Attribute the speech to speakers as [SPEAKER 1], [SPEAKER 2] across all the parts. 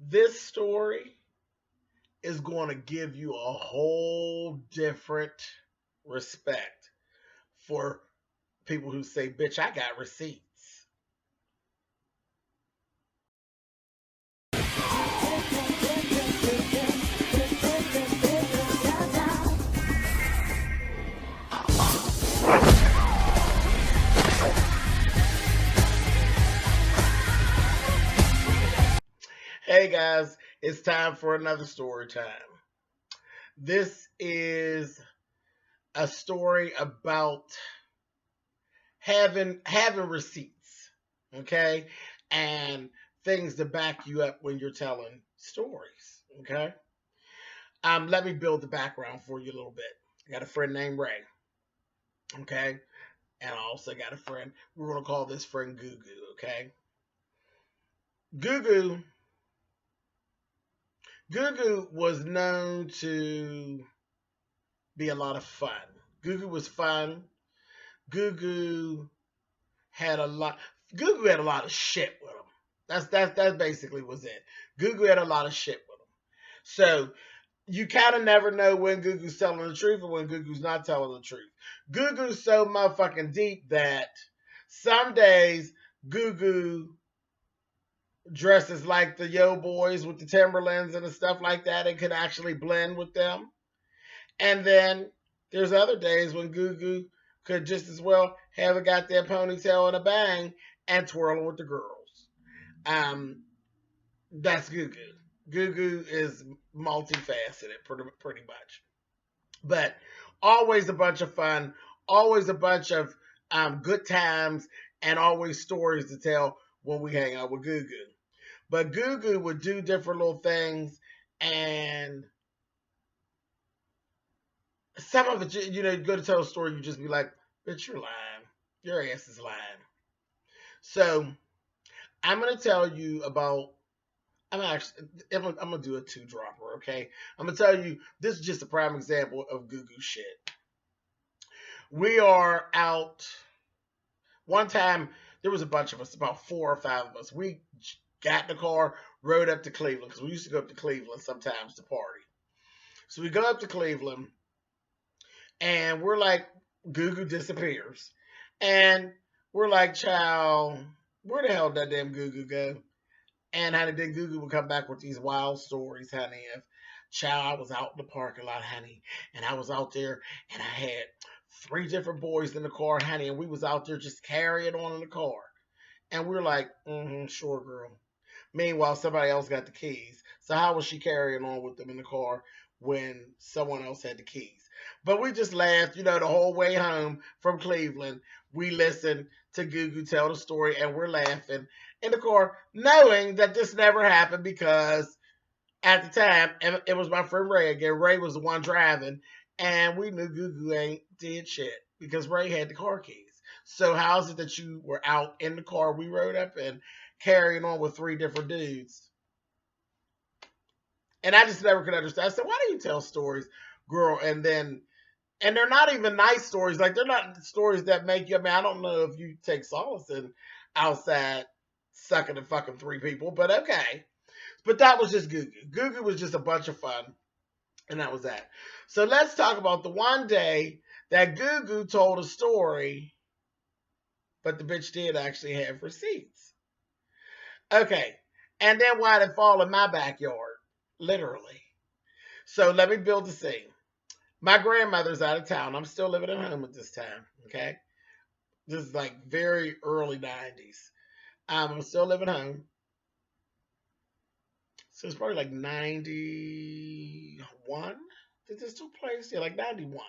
[SPEAKER 1] This story is going to give you a whole different respect for people who say, bitch, I got receipts. Hey guys, it's time for another story time. This is a story about having receipts, okay, and things to back you up when you're telling stories, okay. Let me build the background for you a little bit. I got a friend named Ray, okay, and I also got a friend. We're gonna call this friend Goooo, okay. Goooo, Goooo was known to be a lot of fun. Goooo was fun. Goooo had a lot. Goooo had a lot of shit with him. That basically was it. Goooo had a lot of shit with him. So you kind of never know when Googoo's telling the truth and when Googoo's not telling the truth. Googoo's so motherfucking deep that some days Googoo dresses like the Yo Boys with the Timberlands and the stuff like that and could actually blend with them. And then there's other days when Googoo could just as well have a goddamn ponytail and a bang and twirling with the girls. Um, that's Googoo. Googoo is multifaceted, pretty much. But always a bunch of fun, always a bunch of good times, and always stories to tell when we hang out with Googoo. But Googoo would do different little things, and some of it, you go to tell a story, you just be like, bitch, you're lying. Your ass is lying. So I'm gonna tell you about. I'm gonna do a two dropper. Okay, I'm gonna tell you this is just a prime example of Googoo shit. We are out one time. There was a bunch of us, about 4 or 5 of us. We got in the car, rode up to Cleveland because we used to go up to Cleveland sometimes to party. So we go up to Cleveland, and we're like, Googoo disappears, and we're like, child, where the hell did that damn Googoo go? And honey, then Google would come back with these wild stories, honey. Of child, I was out in the parking lot, honey, and I was out there, and I had 3 different boys in the car, honey, and we was out there just carrying on in the car. And we are like, sure, girl. Meanwhile, somebody else got the keys. So how was she carrying on with them in the car when someone else had the keys? But we just laughed, the whole way home from Cleveland. We listened to Google tell the story, and we're laughing in the car, knowing that this never happened because at the time, it was my friend Ray again. Ray was the one driving, and we knew Google ain't did shit because Ray had the car keys. So how's it that you were out in the car we rode up in carrying on with 3 different dudes? And I just never could understand. I said, why do you tell stories, girl? And they're not even nice stories. Like, they're not stories that make you, I don't know if you take solace in outside sucking and fucking 3 people, but okay. But that was just Google. Google was just a bunch of fun. And that was that. So let's talk about the one day that Google told a story, but the bitch did actually have receipts. Okay. And then why'd it fall in my backyard? Literally. So let me build the scene. My grandmother's out of town. I'm still living at home at this time. Okay. This is like very early 90s. I'm still living home. So it's probably like 91. Did this took place? Yeah, like 91.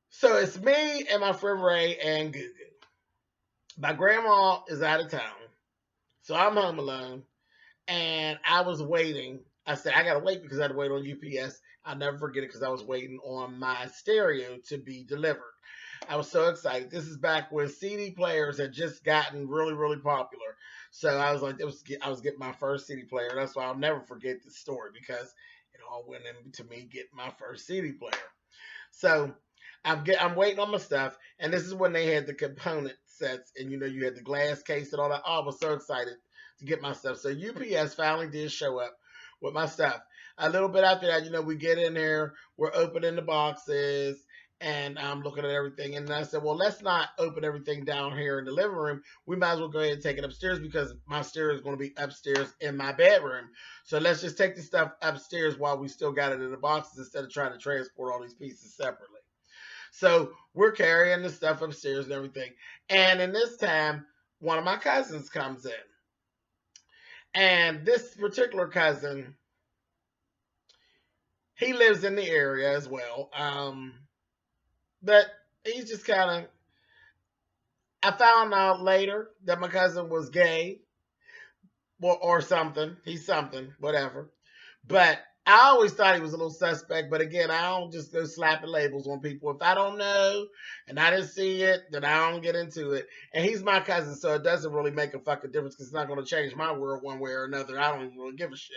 [SPEAKER 1] So it's me and my friend Ray and Google. My grandma is out of town. So I'm home alone. And I was waiting. I said, I got to wait because I had to wait on UPS. I'll never forget it because I was waiting on my stereo to be delivered. I was so excited. This is back when CD players had just gotten really, really popular. So I was like, I was getting my first CD player. That's why I'll never forget this story because it all went into me getting my first CD player. So I'm waiting on my stuff, and this is when they had the components sets, and you had the glass case and all that. Oh, I was so excited to get my stuff. So UPS finally did show up with my stuff. A little bit after that, we get in there, we're opening the boxes, and I'm looking at everything. And I said, well, let's not open everything down here in the living room. We might as well go ahead and take it upstairs because my stair is going to be upstairs in my bedroom. So let's just take the stuff upstairs while we still got it in the boxes instead of trying to transport all these pieces separately. So we're carrying the stuff upstairs and everything. And in this time, one of my cousins comes in. And this particular cousin, he lives in the area as well. But he's just kind of, I found out later that my cousin was gay or something. He's something, whatever. But I always thought he was a little suspect. But again, I don't just go slapping labels on people. If I don't know and I didn't see it, then I don't get into it. And he's my cousin, so it doesn't really make a fucking difference because it's not going to change my world one way or another. I don't even really give a shit.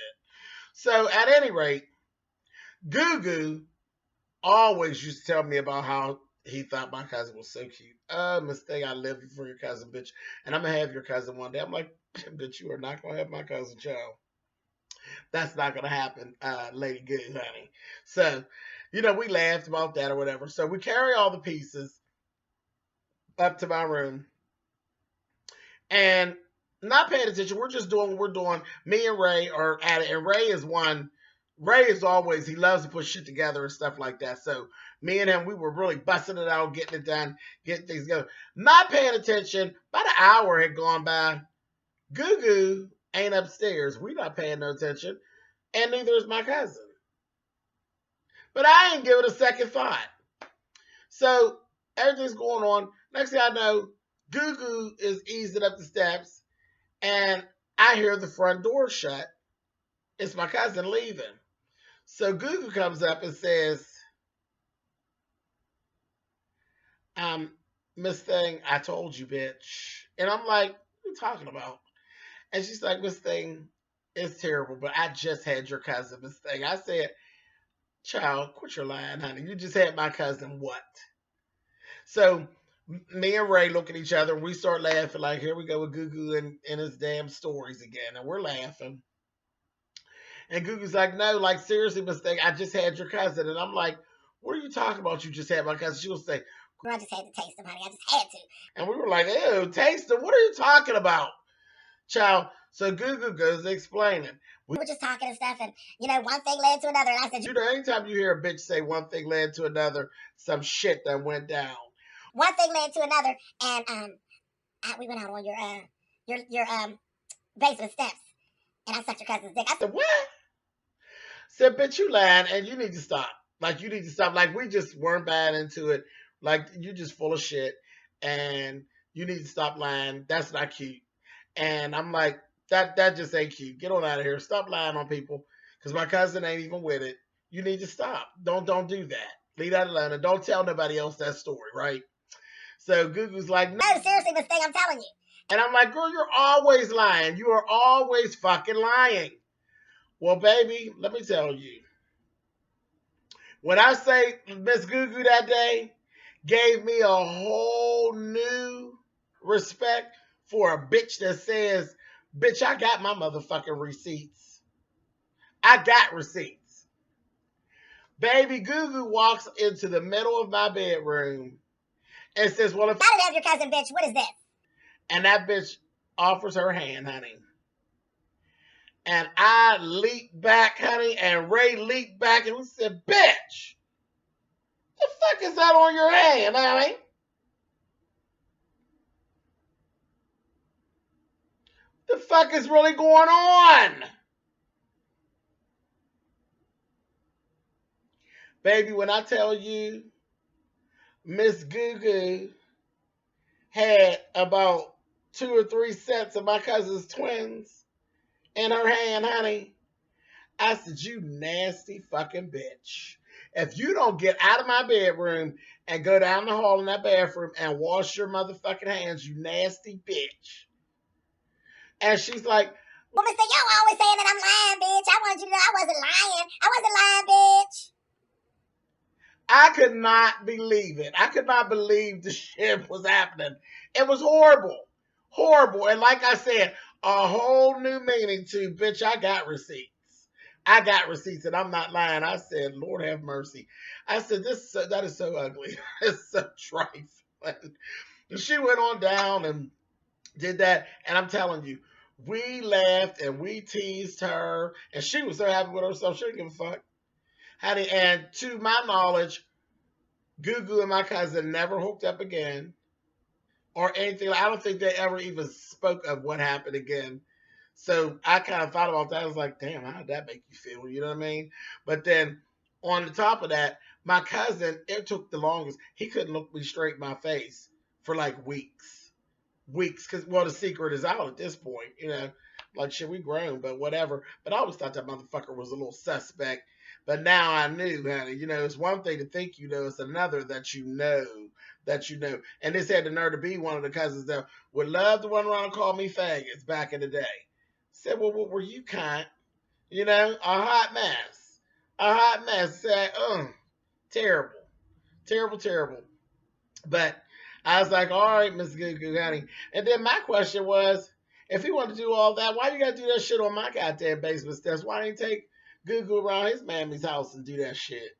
[SPEAKER 1] So at any rate, Goooo always used to tell me about how he thought my cousin was so cute. Miss Thing, I live for your cousin, bitch. And I'm going to have your cousin one day. I'm like, bitch, you are not going to have my cousin, child. That's not going to happen, Lady Goooo, honey. So, we laughed about that or whatever. So we carry all the pieces up to my room. And not paying attention. We're just doing what we're doing. Me and Ray are at it. And Ray is always, he loves to put shit together and stuff like that. So me and him, we were really busting it out, getting it done, getting things together. Not paying attention. About an hour had gone by. Goooo ain't upstairs. We not paying no attention. And neither is my cousin. But I ain't give it a second thought. So everything's going on. Next thing I know, Goooo is easing up the steps. And I hear the front door shut. It's my cousin leaving. So Goooo comes up and says, Miss Thing, I told you, bitch. And I'm like, what are you talking about? And she's like, Miss Thing, it's terrible, but I just had your cousin, Miss Thing. I said, child, quit your lying, honey. You just had my cousin what? So me and Ray look at each other and we start laughing like, here we go with Goooo and his damn stories again. And we're laughing. And Googoo's like, no, like seriously, Miss Thing, I just had your cousin. And I'm like, what are you talking about? You just had my cousin. She will say,
[SPEAKER 2] I just had to taste him, honey. I just had to.
[SPEAKER 1] And we were like, ew, taste him. What are you talking about? Child. So Goooo goes explaining.
[SPEAKER 2] We were just talking and stuff, and one thing led to another. And I said,
[SPEAKER 1] anytime you hear a bitch say one thing led to another, some shit that went down.
[SPEAKER 2] One thing led to another, and we went out on your basement steps, and I sucked your cousin's dick. I
[SPEAKER 1] said, what? Said, bitch, you lying, and you need to stop. Like, you need to stop. Like, we just weren't bad into it. Like, you just full of shit, and you need to stop lying. That's not cute. And I'm like, that just ain't cute. Get on out of here. Stop lying on people, because my cousin ain't even with it. You need to stop. Don't do that. Leave that alone, and don't tell nobody else that story, right? So Googoo's like,
[SPEAKER 2] no, seriously, Miss Thing, I'm telling you.
[SPEAKER 1] And I'm like, girl, you're always lying. You are always fucking lying. Well, baby, let me tell you. When I say Miss Goooo that day gave me a whole new respect for a bitch that says, bitch, I got my motherfucking receipts. I got receipts. Baby, Goooo walks into the middle of my bedroom and says, well, if
[SPEAKER 2] I didn't have your cousin, bitch, what is this?
[SPEAKER 1] And that bitch offers her hand, honey. And I leaped back, honey, and Ray leaped back and we said, bitch, the fuck is that on your hand, honey? The fuck is really going on? Baby, when I tell you, Miss Goooo had about 2 or 3 sets of my cousin's twins in her hand, honey. I said, you nasty fucking bitch. If you don't get out of my bedroom and go down the hall in that bathroom and wash your motherfucking hands, you nasty bitch. And she's like,
[SPEAKER 2] well, Mister, y'all always saying that I'm lying, bitch. I want you to know I wasn't lying. I wasn't lying, bitch.
[SPEAKER 1] I could not believe it. I could not believe the shit was happening. It was horrible. Horrible. And like I said, a whole new meaning to, bitch, I got receipts. I got receipts, and I'm not lying. I said, Lord have mercy. I said, that is so ugly. It's so trifling. And she went on down and did that. And I'm telling you, we laughed and we teased her, and she was so happy with herself. She didn't give a fuck. And to my knowledge, Goooo and my cousin never hooked up again or anything. I don't think they ever even spoke of what happened again. So I kind of thought about that. I was like, damn, how did that make you feel? You know what I mean? But then on the top of that, my cousin, it took the longest. He couldn't look me straight in my face for like weeks. Weeks. Because, well, the secret is out at this point. You know, like, shit, we grown, but whatever. But I always thought that motherfucker was a little suspect. But now I knew, honey. You know, it's one thing to think you know, it's another that you know. That you know. And this had the nerve to be one of the cousins that would love to run around and call me faggots back in the day. Said, well, what were you kind? You know, a hot mess. A hot mess. Said, terrible. Terrible, terrible. But I was like, all right, Miss Goooo, honey. And then my question was, if he wanted to do all that, why you gotta do that shit on my goddamn basement steps? Why didn't he take Goooo around his mammy's house and do that shit?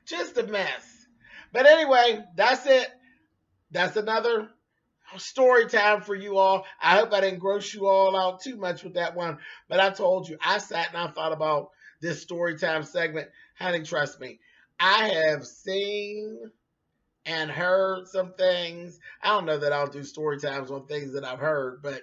[SPEAKER 1] Just a mess. But anyway, that's it. That's another story time for you all. I hope I didn't gross you all out too much with that one. But I told you, I sat and I thought about this story time segment. Honey, trust me, I have seen and heard some things. I don't know that I'll do story times on things that I've heard, but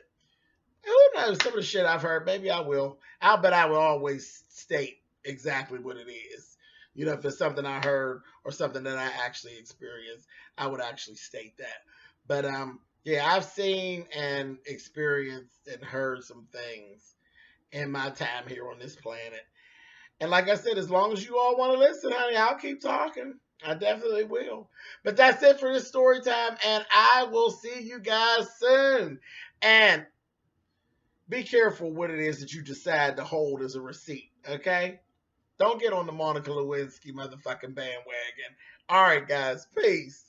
[SPEAKER 1] who knows? Some of the shit I've heard, maybe I will. I'll bet I will always state exactly what it is. You know, if it's something I heard or something that I actually experienced, I would actually state that. But yeah, I've seen and experienced and heard some things in my time here on this planet. And like I said, as long as you all want to listen, honey, I'll keep talking. I definitely will. But that's it for this story time, and I will see you guys soon. And be careful what it is that you decide to hold as a receipt, okay? Don't get on the Monica Lewinsky motherfucking bandwagon. All right, guys. Peace.